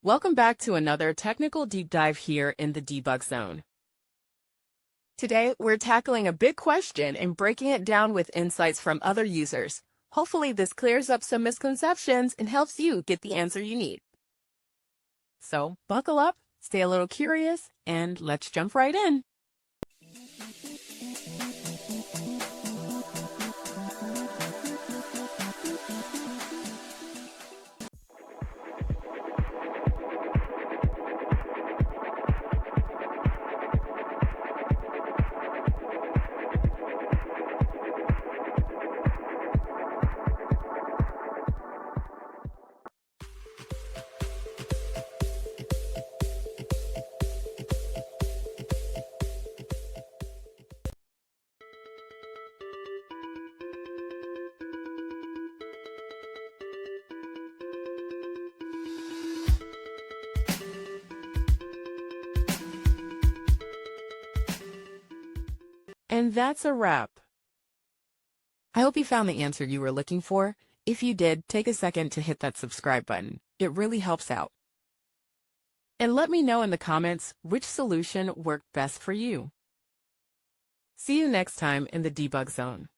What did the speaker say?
Welcome back to another technical deep dive here in the debug zone. Today, we're tackling a big question and breaking it down with insights from other users. Hopefully, this clears up some misconceptions and helps you get the answer you need. So, buckle up, stay a little curious, and let's jump right in. And that's a wrap. I hope you found the answer you were looking for. If you did, take a second to hit that subscribe button. It really helps out. And let me know in the comments which solution worked best for you. See you next time in the debug zone.